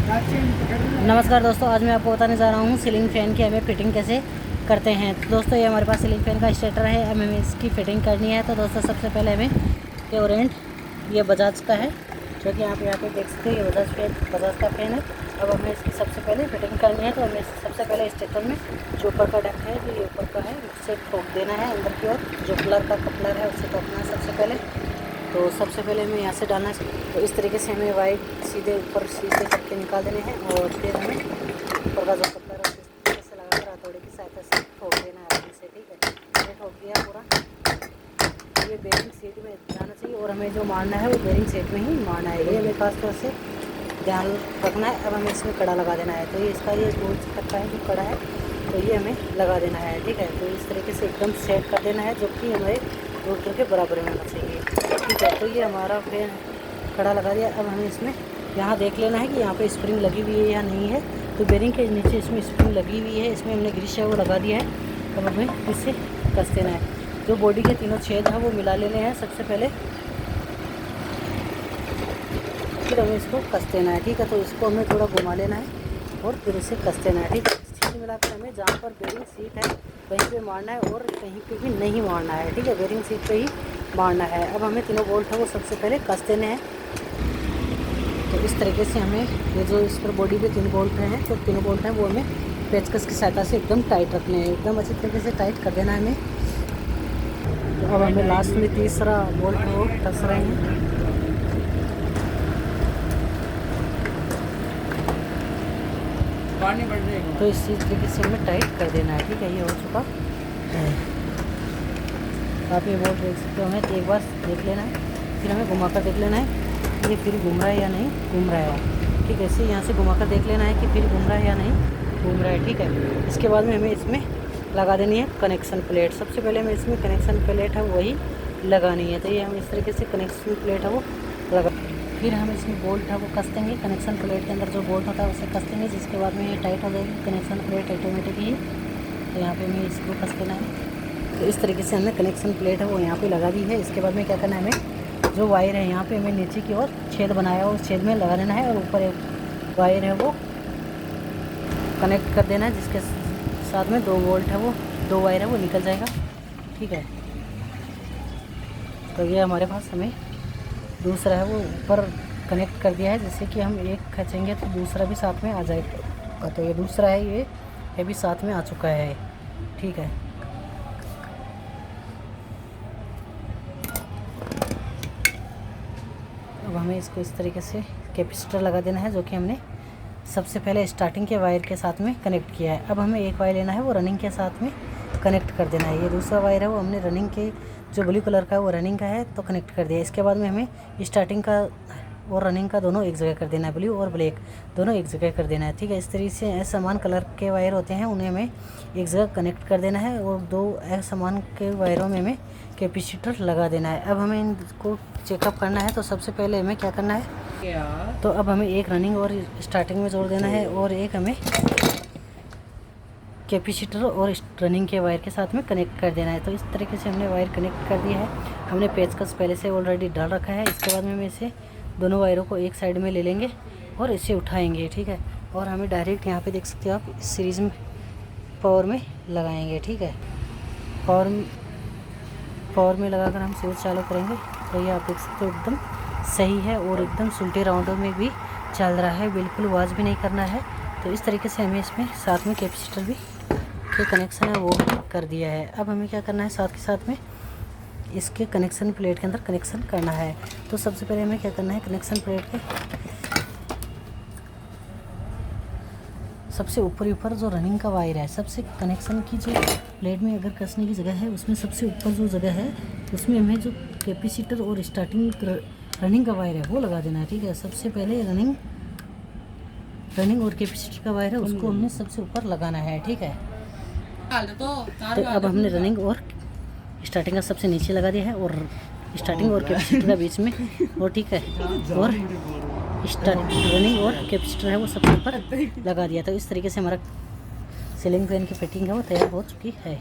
नमस्कार दोस्तों, आज मैं आपको बताने जा रहा हूँ सीलिंग फ़ैन की हमें फिटिंग कैसे करते हैं। तो दोस्तों, ये हमारे पास सीलिंग फ़ैन का स्टार्टर है, हमें इसकी फ़िटिंग करनी है। तो दोस्तों, सबसे पहले हमें प्योरेंट ये बजाज का है, जो कि आप यहाँ पे देख सकते हो, ये बजाज का फ़ैन है। अब हमें इसकी सबसे पहले फिटिंग करनी है। तो हमें सबसे पहले स्टार्टर में जो ऊपर का डक है, जो ये ऊपर का है, उससे ठोक देना है अंदर की ओर। जो कपलर है उससे ठोकना है सबसे पहले। तो सबसे पहले हमें यहाँ से डालना है। तो इस तरीके से हमें वायर सीधे ऊपर सीधे करके निकाल देने हैं, और फिर हमें ऊपर का जो कपड़ा है इस तरीके से लगाकर हथौड़े की सहायता से ठोक देना है आराम से। ठीक है, ये ठोक दिया पूरा। ये बेरिंग सीट में जाना चाहिए, और हमें जो मारना है वो बेरिंग सीट में ही मारना है। ये हमें खास तौर से ध्यान रखना है। अब हमें इसमें कड़ा लगा देना है। तो ये इसका ये गोल का है जो कड़ा है, तो ये हमें लगा देना है। ठीक है, तो इस तरीके से एकदम सेट कर देना है, जो कि हमारे रोटर के बराबर में होना चाहिए। ठीक है, तो ये हमारा फैन खड़ा लगा दिया। अब हमें इसमें यहाँ देख लेना है कि यहाँ पे स्प्रिंग लगी हुई है या नहीं है। तो बेरिंग के नीचे इसमें स्प्रिंग लगी हुई है, इसमें हमने ग्रीस है वो लगा दिया है। अब हमें इससे कस देना है। जो बॉडी के तीनों छेद हैं वो मिला लेने हैं सबसे पहले, फिर हमें इसको कस देना है। ठीक है, तो इसको हमें थोड़ा घुमा लेना है और फिर इसे कस देना है। ठीक है, छेद मिलाकर हमें जहाँ पर बेरिंग सीट है वहीं पे मारना है, और कहीं पे भी नहीं मारना है। ठीक है, बेरिंग सीट पे ही मारना है। अब हमें तीनों बोल्ट है वो सबसे पहले कस देने हैं। तो इस तरीके से हमें ये जो इस पर बॉडी पे 3 बोल्ट हैं, तो तीनों बोल्ट हैं वो हमें पेचकस की सहायता से एकदम टाइट रखने हैं, एकदम अच्छी तरीके से टाइट कर देना है हमें। तो अब हमें लास्ट में तीसरा बोल्ट है वो कस रहे हैं। तो इस तरीके से हमें टाइट कर देना है। ठीक है, ये हो चुका है। आप ये बोल्ट देख सकते हो, हमें एक बार देख लेना है, फिर हमें घुमा कर देख लेना है ये फिर घूम रहा है या नहीं घूम रहा है। ठीक है, इसे यहाँ से घुमा कर देख लेना है कि फिर घूम रहा है या नहीं घूम रहा है। ठीक है, इसके बाद में हमें इसमें लगा देनी है कनेक्शन प्लेट। सबसे पहले हमें इसमें कनेक्शन प्लेट है वही लगानी है। तो ये हम इस तरीके से कनेक्शन प्लेट है वो लगा, फिर हम इसमें बोल्ट है वो कस देंगे। कनेक्शन प्लेट के अंदर जो बोल्ट होता है उसे कस देंगे, जिसके बाद में ये टाइट हो जाएगी कनेक्शन प्लेट ऑटोमेटिक ही। तो यहाँ पे हमें इसको कस देना है। तो इस तरीके से हमने कनेक्शन प्लेट है वो यहाँ पे लगा दी है। इसके बाद में क्या करना है, हमें जो वायर है यहाँ पे हमें नीचे की ओर छेद बनाया है उस छेद में लगा देना है, और ऊपर एक वायर है वो कनेक्ट कर देना है, जिसके साथ में 2 वोल्ट है वो 2 वायर है वो निकल जाएगा। ठीक है, तो ये हमारे पास हमें दूसरा है वो ऊपर कनेक्ट कर दिया है, जैसे कि हम एक खींचेंगे तो दूसरा भी साथ में आ जाएगा। तो ये दूसरा है, ये भी साथ में आ चुका है। ठीक है, अब हमें इसको इस तरीके से कैपेसिटर लगा देना है, जो कि हमने सबसे पहले स्टार्टिंग के वायर के साथ में कनेक्ट किया है। अब हमें एक वायर लेना है वो रनिंग के साथ में कनेक्ट कर देना है। ये दूसरा वायर है वो हमने रनिंग के जो ब्लू कलर का है वो रनिंग का है तो कनेक्ट कर दिया। इसके बाद में हमें स्टार्टिंग का और रनिंग का दोनों एक जगह कर देना है, ब्लू और ब्लैक दोनों एक जगह कर देना है। ठीक है, इस तरीके से असमान कलर के वायर होते हैं उन्हें हमें एक जगह कनेक्ट कर देना है, और 2 असमान के वायरों में हमें कैपेसिटर लगा देना है। अब हमें इनको चेकअप करना है। तो सबसे पहले हमें क्या करना है, तो अब हमें एक रनिंग और स्टार्टिंग में जोड़ देना है, और एक हमें कैपेसिटर और रनिंग के वायर के साथ में कनेक्ट कर देना है। तो इस तरीके से हमने वायर कनेक्ट कर दिया है। हमने पेचकस पहले से ऑलरेडी डाल रखा है। इसके बाद में हम इसे दोनों वायरों को एक साइड में ले लेंगे और इसे उठाएंगे। ठीक है, और हमें डायरेक्ट यहाँ पे देख सकते हो आप, इस सीरीज़ में पावर में लगाएंगे। ठीक है, पावर में लगाकर हम स्विच चालू करेंगे। तो ये आप देख सकते हो एकदम सही है, और एकदम सुलटे राउंडों में भी चल रहा है, बिल्कुल आवाज़ भी नहीं करना है। तो इस तरीके से हमें इसमें साथ में कैपेसिटर भी के कनेक्शन है वो कर दिया है। अब हमें क्या करना है, साथ के साथ में इसके कनेक्शन प्लेट के अंदर कनेक्शन करना है। तो सबसे पहले हमें क्या करना है, कनेक्शन प्लेट के सबसे ऊपर जो रनिंग का वायर है, सबसे कनेक्शन की जो प्लेट में अगर कसने की जगह है उसमें सबसे ऊपर जो जगह है उसमें हमें जो कैपेसिटर और स्टार्टिंग रनिंग का वायर है वो लगा देना है। ठीक है, सबसे पहले रनिंग और कैपेसिटर का वायर है उसको हमने सबसे ऊपर लगाना है। ठीक है, तो अब हमने रनिंग और स्टार्टिंग का सबसे नीचे लगा दिया है, और स्टार्टिंग और कैपेसिटर का बीच में, और ठीक है, और रनिंग और कैपेसिटर है वो सबसे ऊपर लगा दिया। तो इस तरीके से हमारा सीलिंग फैन की फिटिंग है वो तैयार हो चुकी है।